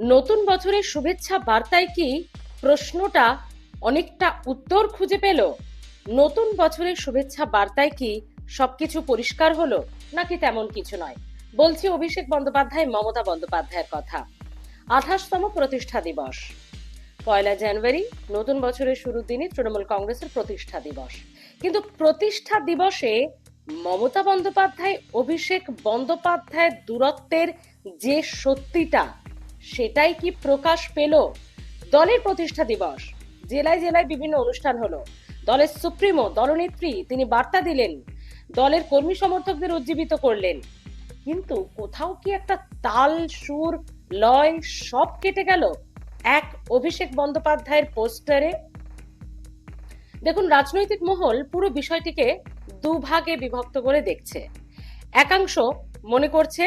নতুন বছরের শুভেচ্ছা বার্তায় কি প্রশ্নটা অনেকটা উত্তর খুঁজে পেল? নতুন বছরের শুভেচ্ছা বার্তায় কি সবকিছু পরিষ্কার হলো, নাকি তেমন কিছু নয়? বলছি অভিষেক বন্দ্যোপাধ্যায় মমতা বন্দ্যোপাধ্যায়ের কথা। 28তম প্রতিষ্ঠা দিবস, 1 জানুয়ারি, নতুন বছরের শুরুর দিনই তৃণমূল কংগ্রেসের প্রতিষ্ঠা দিবস। কিন্তু প্রতিষ্ঠা দিবসে মমতা বন্দ্যোপাধ্যায় অভিষেক বন্দ্যোপাধ্যায়ের দূরত্বের যে সত্যিটা, সেটাই কি প্রকাশ পেল? দলের প্রতিষ্ঠা দিবস, জেলায় জেলায় বিভিন্ন অনুষ্ঠান হলো, দলের সুপ্রিমো দলনেত্রী তিনি বার্তা দিলেন, দলের কর্মী সমর্থকদের উজ্জীবিত করলেন, কিন্তু কোথাও কি একটা তাল, সুর, লয় সব কেটে গেল এক অভিষেক বন্দ্যোপাধ্যায়ের পোস্টারে? দেখুন, রাজনৈতিক মহল পুরো বিষয়টিকে দুভাগে বিভক্ত করে দেখছে। একাংশ মনে করছে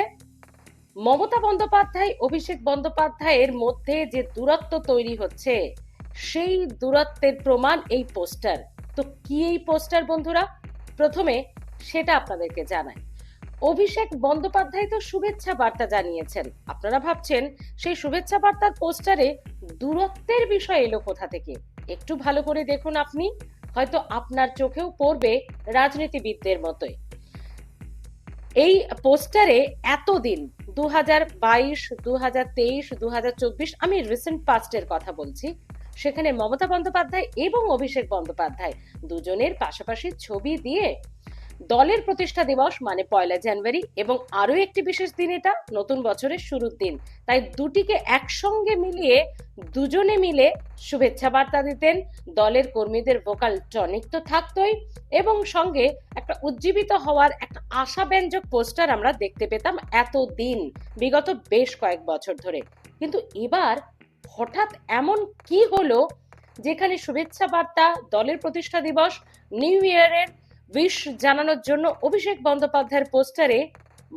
মমতা বন্দ্যোপাধ্যায় অভিষেক বন্দ্যোপাধ্যায়ের মধ্যে যে দূরত্ব তৈরি হচ্ছে, সেই দূরত্বের প্রমাণ এই পোস্টার। তো কি এই পোস্টার বন্ধুরা? প্রথমে সেটা আপনাদেরকে জানাই। অভিষেক বন্দ্যোপাধ্যায় তো শুভেচ্ছা বার্তা জানিয়েছেন। আপনারা ভাবছেন সেই শুভেচ্ছা বার্তার পোস্টারে দূরত্বের বিষয় এলো কোথা থেকে? একটু ভালো করে দেখুন, আপনি হয়তো আপনার চোখেও পড়বে রাজনীতিবিদদের মতোই। এই পোস্টারে এতদিন 2022, 2023, 2024, আমি রিসেন্ট পাস্টের কথা বলছি, সেখানে মমতা বন্দ্যোপাধ্যায় এবং অভিষেক বন্দ্যোপাধ্যায় দুজনের পাশাপাশি ছবি দিয়ে দলের প্রতিষ্ঠা দিবস মানে 1 জানুয়ারি এবং আরো একটি বিশেষ দিন, এটা নতুন বছরের শুরুর দিন, তাই দুটিকে একসঙ্গে মিলিয়ে দুজনে মিলে শুভেচ্ছা বার্তা দিতেন। দলের কর্মীদের ভোকাল টনিক তো থাকতোই, এবং সঙ্গে একটা উজ্জীবিত হওয়ার একটা আশাব্যঞ্জক পোস্টার আমরা দেখতে পেতাম এতদিন, বিগত বেশ কয়েক বছর ধরে। কিন্তু এবার হঠাৎ এমন কি হলো যেখানে শুভেচ্ছা বার্তা, দলের প্রতিষ্ঠা দিবস, নিউ ইয়ারের উইশ জানানোর জন্য অভিষেক বন্দ্যোপাধ্যায়ের পোস্টারে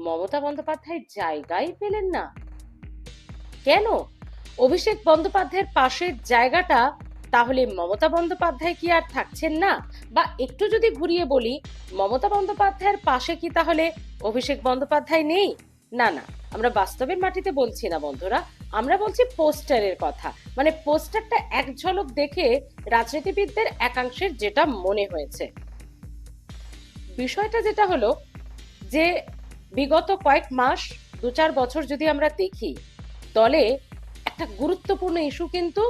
মমতা বন্দ্যোপাধ্যায় জায়গাই পেলেন না? কেন? অভিষেক বন্দ্যোপাধ্যায়ের পাশের জায়গাটা তাহলে মমতা বন্দ্যোপাধ্যায় কি আর থাকছেন না? বা একটু যদি ঘুরিয়ে বলি, মমতা বন্দ্যোপাধ্যায়ের পাশে কি তাহলে অভিষেক বন্দ্যোপাধ্যায় নেই? না না, আমরা বাস্তবের মাটিতে বলছি না বন্ধুরা, আমরা বলছি পোস্টারের কথা। মানে পোস্টারটা এক ঝলক দেখে রাজনীতিবিদদের একাংশের যেটা মনে হয়েছে, বিষয়টা যেটা হলো যে বিগত কয়েক মাস, 2-4 বছর যদি আমরা দেখি, দলে একটা গুরুত্বপূর্ণ ইস্যু কিন্তু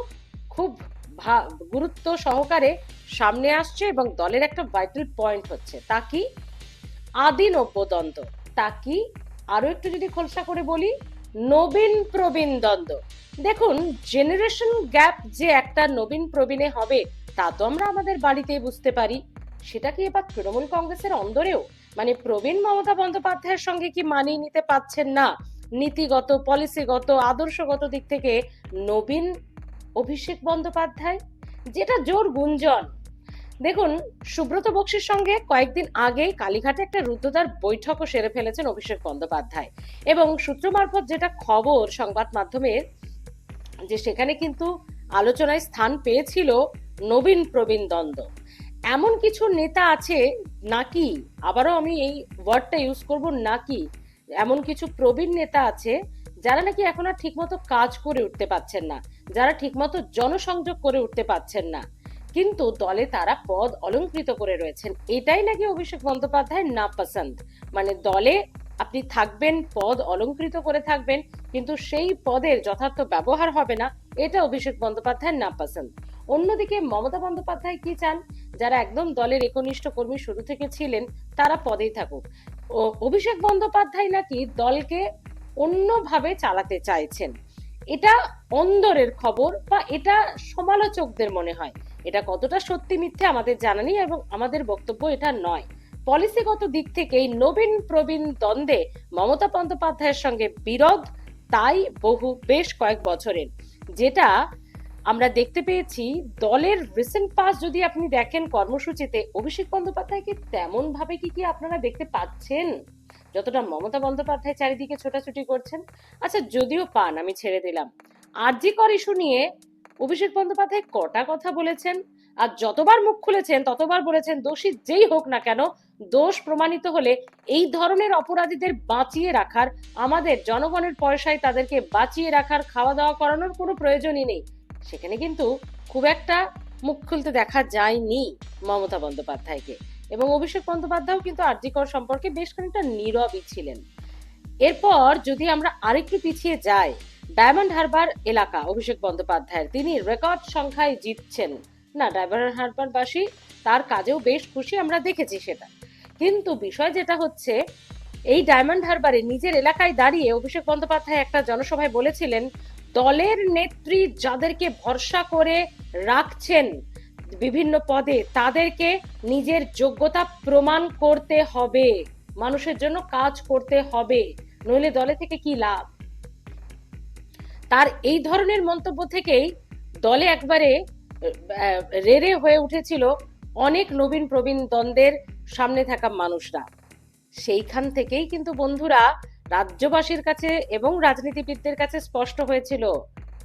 খুব গুরুত্ব সহকারে সামনে আসছে এবং দলের একটা ভাইটাল পয়েন্ট হচ্ছে। তা কি? আদি নব্য দ্বন্দ্ব। তা কি? আরো একটু যদি খোলসা করে বলি, নবীন প্রবীণ দ্বন্দ্ব। দেখুন, জেনারেশন গ্যাপ যে একটা নবীন প্রবীণে হবে, তা তো আমরা আমাদের বাড়িতেই বুঝতে পারি। সেটা কি এবার তৃণমূল কংগ্রেসের অন্দরেও? মানে প্রবীণ মমতা বন্দ্যোপাধ্যায়ের সঙ্গে কি মানিয়ে নিতে পারছেন না নীতিগত, পলিসিগত, আদর্শগত দিক থেকে নবীন অভিষেক বন্দ্যোপাধ্যায়, যেটা জোর গুঞ্জন। দেখুন, সুব্রত বক্সির সঙ্গে কয়েকদিন আগেই কালীঘাটে একটা রুদ্ধদ্বার বৈঠকও সেরে ফেলেছেন অভিষেক বন্দ্যোপাধ্যায়, এবং সূত্র মারফত যেটা খবর সংবাদ মাধ্যমের, যে সেখানে কিন্তু আলোচনায় স্থান পেয়েছিল নবীন প্রবীণ দ্বন্দ্ব। এমন কিছু নেতা আছে নাকি, আবারও আমি এই ওয়ার্ডটা ইউজ করব, নাকি এমন কিছু প্রবীণ নেতা আছে যারা নাকি এখন আর ঠিকমতো কাজ করে উঠতে পারছেন না, যারা ঠিকমতো জনসংযোগ করে উঠতে পারছেন না, কিন্তু দলে তারা পদ অলংকৃত করে রয়েছেন। এটাই নাকি অভিষেক বন্দ্যোপাধ্যায়ের না পছন্দ। মানে দলে আপনি থাকবেন, পদ অলংকৃত করে থাকবেন, কিন্তু সেই পদের যথার্থ ব্যবহার হবে না, এটা অভিষেক বন্দ্যোপাধ্যায়ের না পছন্দ। অন্যদিকে মমতা বন্দ্যোপাধ্যায় কি চান? যারা একদম দলের একনিষ্ঠ কর্মী শুরু থেকে ছিলেন, তারা পদেই থাকুক। অভিষেক বন্দ্যোপাধ্যায় নাকি দলকে অন্যভাবে চালাতে চাইছেন। এটা অন্দরের খবর, বা এটা সমালোচকদের মনে হয়। এটা কতটা সত্যি মিথ্যে আমাদের জানা নেই, এবং আমাদের বক্তব্য এটা নয়। পলিসিগত দিক থেকে এই নবীন প্রবীণ দ্বন্দ্বে মমতা বন্দ্যোপাধ্যায়ের সঙ্গে বিরোধ, তাই বেশ কয়েক বছরের, যেটা আমরা দেখতে পেয়েছি দলের রিসেন্ট পাস। যদি আপনি দেখেন কর্মসূচিতে, অভিষেক বন্দ্যোপাধ্যায়কে তেমন ভাবে কি আপনারা দেখতে পাচ্ছেন যতটা মমতা বন্দ্যোপাধ্যায় চারিদিকে ছোটাছুটি করছেন? আচ্ছা, যদিও পান, আমি ছেড়ে দিলাম। আরজি কর ইস্যু নিয়ে অভিষেক বন্দ্যোপাধ্যায় কটা কথা বলেছেন, আর যতবার মুখ খুলেছেন ততবার বলেছেন দোষী যেই হোক না কেন দোষ প্রমাণিত হলে এই ধরনের অপরাধীদের বাঁচিয়ে রাখার, আমাদের জনগণের পয়সায় তাদেরকে বাঁচিয়ে রাখার, খাওয়া দাওয়া করানোর কোনো প্রয়োজনই নেই। সেখানে কিন্তু খুব একটা মুখ খুলতে দেখা যায়নি মমতা বন্দ্যোপাধ্যায়কে। এবং অভিষেক বন্দ্যোপাধ্যায়ও কিন্তু আর.জি. কর সম্পর্কে বেশ খানিকটা নীরবই ছিলেন। এরপর যদি আমরা আরেকটু পিছিয়ে যাই, ডায়মন্ড হারবার এলাকা অভিষেক বন্দ্যোপাধ্যায়ের, তিনি রেকর্ড সংখ্যায় জিতছেন না। ডায়মন্ড হারবারবাসী তার কাজেও বেশ খুশি, আমরা দেখেছি সেটা। কিন্তু বিষয় যেটা হচ্ছে, এই ডায়মন্ড হারবারে নিজের এলাকায় দাঁড়িয়ে অভিষেক বন্দ্যোপাধ্যায় একটা জনসভায় বলেছিলেন, দলের নেত্রী যাদেরকে ভরসা করে রাখছেন বিভিন্ন পদে, তাদেরকে নিজের যোগ্যতা প্রমাণ করতে হবে, মানুষের জন্য কাজ করতে হবে, নইলে দলে থেকে কি লাভ। তার এই ধরনের মন্তব্য থেকেই দলে একবারে রেড়ে হয়ে উঠেছিল অনেক নবীন প্রবীণ দ্বন্দ্বের সামনে থাকা মানুষরা। সেইখান থেকেই কিন্তু বন্ধুরা রাজ্যবাসীর কাছে এবং রাজনীতিবিদদের কাছে স্পষ্ট হয়েছিল,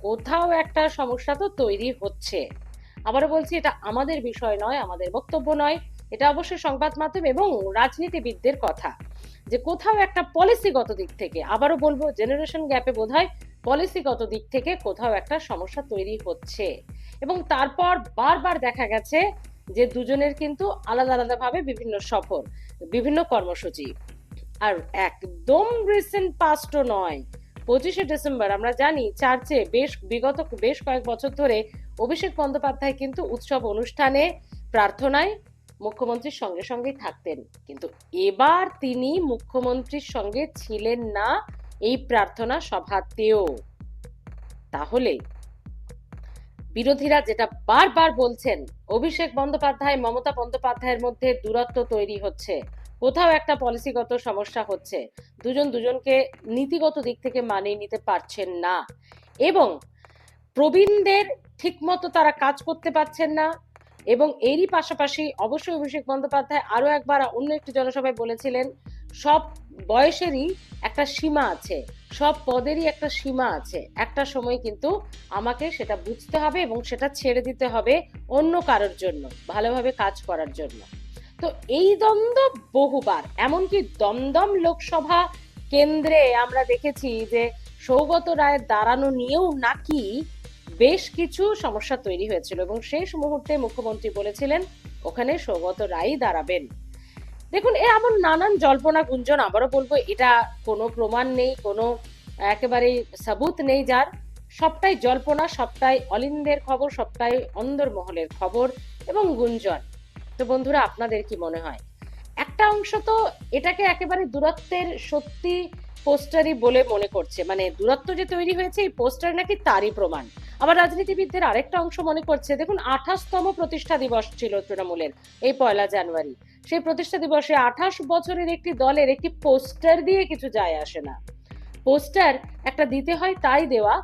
কোথাও একটা সমস্যা তো তৈরি হচ্ছে। আবারও বলছি, এটা আমাদের বিষয় নয়, আমাদের বক্তব্য নয়, এটা অবশ্যই সংবাদ মাধ্যম এবং রাজনীতিবিদদের কথা, যে কোথাও একটা পলিসিগত দিক থেকে, আবারও বলবো জেনারেশন গ্যাপে বোধহয় পলিসিগত দিক থেকে কোথাও একটা সমস্যা তৈরি হচ্ছে। এবং তারপর বারবার দেখা গেছে যে দুজনের কিন্তু আলাদা আলাদা ভাবে বিভিন্ন সফর, বিভিন্ন কর্মসূচি। আর একদম রিসেন্ট পাস্টও নয়, 25শে ডিসেম্বর আমরা জানি চার্চে বিগত বেশ কয়েক বছর ধরে অভিষেক বন্দ্যোপাধ্যায় কিন্তু উৎসব অনুষ্ঠানে, প্রার্থনায় মুখ্যমন্ত্রীর সঙ্গে সঙ্গেই থাকতেন। কিন্তু এবার তিনি মুখ্যমন্ত্রীর সঙ্গে ছিলেন না এই প্রার্থনা সভাতেও। তাহলে বিরোধীরা যেটা বারবার বলছেন, অভিষেক বন্দ্যোপাধ্যায় মমতা বন্দ্যোপাধ্যায়ের মধ্যে দূরত্ব তৈরি হচ্ছে, কোথাও একটা পলিসিগত সমস্যা হচ্ছে, দুজন দুজনকে নীতিগত দিক থেকে মানিয়ে নিতে পারছেন না, এবং প্রবীণদের ঠিকমতো তারা কাজ করতে পারছেন না। এবং এরই পাশাপাশি অবশ্যই অভিষেক বন্দ্যোপাধ্যায় আরো একবার অন্য একটি জনসভায় বলেছিলেন, সব বয়সেরই একটা সীমা আছে, সব পদেরই একটা সীমা আছে, একটা সময় কিন্তু আমাকে সেটা বুঝতে হবে এবং সেটা ছেড়ে দিতে হবে অন্য কারোর জন্য, ভালোভাবে কাজ করার জন্য। তো এই দ্বন্দ্ব বহুবার, এমনকি দমদম লোকসভা কেন্দ্রে আমরা দেখেছি যে সৌগত রায়ের দাঁড়ানো নিয়েও নাকি বেশ কিছু সমস্যা তৈরি হয়েছিল, এবং শেষ মুহূর্তে মুখ্যমন্ত্রী বলেছিলেন ওখানে সৌগত রায়ই দাঁড়াবেন। দেখুন, এমন নানান জল্পনা গুঞ্জন, আবারও বলবো এটা কোনো প্রমাণ নেই, কোনো একেবারে সাবুত নেই যার, সবটাই জল্পনা, সবটাই অলিন্দের খবর, সবটাই অন্দরমহলের খবর এবং গুঞ্জন। তো বন্ধুরা, আপনাদের কি মনে হয়? একটা অংশ তো এটাকে একেবারে দূরত্বের সত্যি পোস্টারই বলে মনে করছে, মানে দূরত্ব যে তৈরি হয়েছে এই পোস্টার নাকি তারই প্রমাণ। আবার রাজনীতিবিদদের আরেকটা অংশ মনে করছে, দেখুন 28তম প্রতিষ্ঠা দিবস ছিল তৃণমূলের এই 1 জানুয়ারি, সেই প্রতিষ্ঠা দিবসে 28 বছরের একটি দলের একটি পোস্টার দিয়ে কিছু যায় আসে না। পোস্টার একটা দিতে হয়, তাই দেওয়া,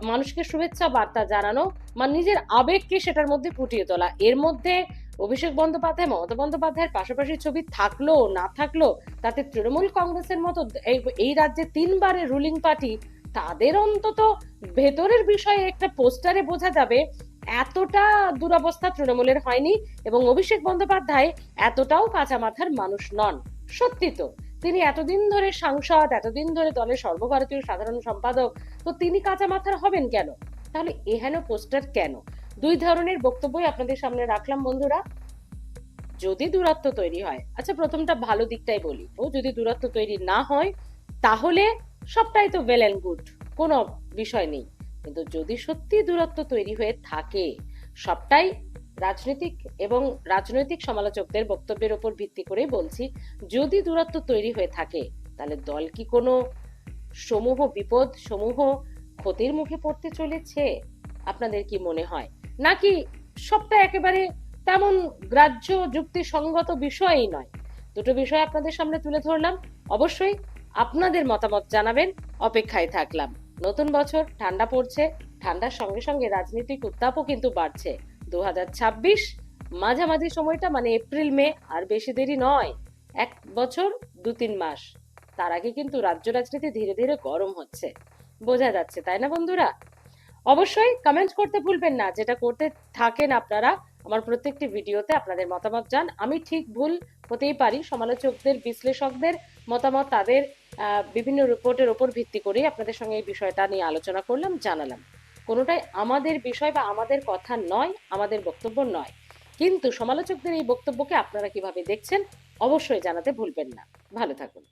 মানুষকে শুভেচ্ছা বার্তা জানানো, মানে নিজের আবেগকে সেটার মধ্যে ফুটিয়ে তোলা। এর মধ্যে অভিষেক বন্দ্যোপাধ্যায় মমতা বন্দ্যোপাধ্যায়ের পাশাপাশি ছবি থাকলো না থাকলো তাতে তৃণমূল কংগ্রেসের মতো এই রাজ্যে 3বারের রুলিং পার্টি, তাদের অন্তত ভেতরের বিষয়ে একটা পোস্টারে বোঝা যাবে এতটা দুরবস্থা তৃণমূলের হয়নি, এবং অভিষেক বন্দ্যোপাধ্যায় এতটাও কাঁচা মাথার মানুষ নন। সত্যি তো, তিনি এতদিন ধরে সাংসদ, এতদিন ধরে দলের সর্বভারতীয় সাধারণ সম্পাদক, তো তিনি কাঁচা মাথার হবেন কেন? তাহলে এহেন পোস্টার কেন? দুই ধরনের বক্তব্যই আপনাদের সামনে রাখলাম বন্ধুরা। যদি দূরত্ব তৈরি হয়, আচ্ছা প্রথমটা ভালো দিকটাই বলি, ও যদি দূরত্ব তৈরি না হয় তাহলে সবটাই তো ওয়েল এন্ড গুড, কোনো বিষয় নেই। কিন্তু যদি সত্যি দূরত্ব তৈরি হয়ে থাকে, সবটাই রাজনৈতিক এবং রাজনৈতিক সমালোচকদের বক্তব্যের উপর ভিত্তি করে বলছি, যদি দূরত্ব তৈরি হয়ে থাকে তাহলে দল কি কোনো সমূহ বিপদ, সমূহ ক্ষতির মুখে পড়তে চলেছে? আপনাদের কি মনে হয়? নাকি সবটা একেবারে তেমন গ্রাহ্য যুক্তিসঙ্গত বিষয়ই নয়? দুটো বিষয় আপনাদের সামনে তুলে ধরলাম, অবশ্যই আপনাদের মতামত জানাবেন, অপেক্ষায় থাকলাম। নতুন বছর, ঠান্ডা পড়ছে, ঠান্ডার সঙ্গে সঙ্গে রাজনৈতিক উত্তাপও কিন্তু বাড়ছে। 2026 মাঝামাঝি সময়টা, মানে এপ্রিল মে, আর বেশি দেরি নয়, 1 বছর 2-3 মাস, তার আগে কিন্তু রাজ্য রাজনীতি ধীরে ধীরে গরম হচ্ছে, বোঝা যাচ্ছে, তাই না বন্ধুরা? অবশ্যই কমেন্ট করতে ভুলবেন না, যেটা করতে থাকেন আপনারা আমার প্রত্যেকটি ভিডিওতে, আপনাদের মতামত জান, আমি ঠিক ভুল হতেই পারি। সমালোচকদের, বিশ্লেষকদের মতামত, তাদের বিভিন্ন রিপোর্টের ওপর ভিত্তি করে আপনাদের সঙ্গে এই বিষয়টা নিয়ে আলোচনা করলাম, জানালাম। কোনোটাই আমাদের বিষয় বা আমাদের কথা নয়, আমাদের বক্তব্য নয়। কিন্তু সমালোচকদের এই বক্তব্যকে আপনারা কিভাবে দেখছেন অবশ্যই জানাতে ভুলবেন না। ভালো থাকুন।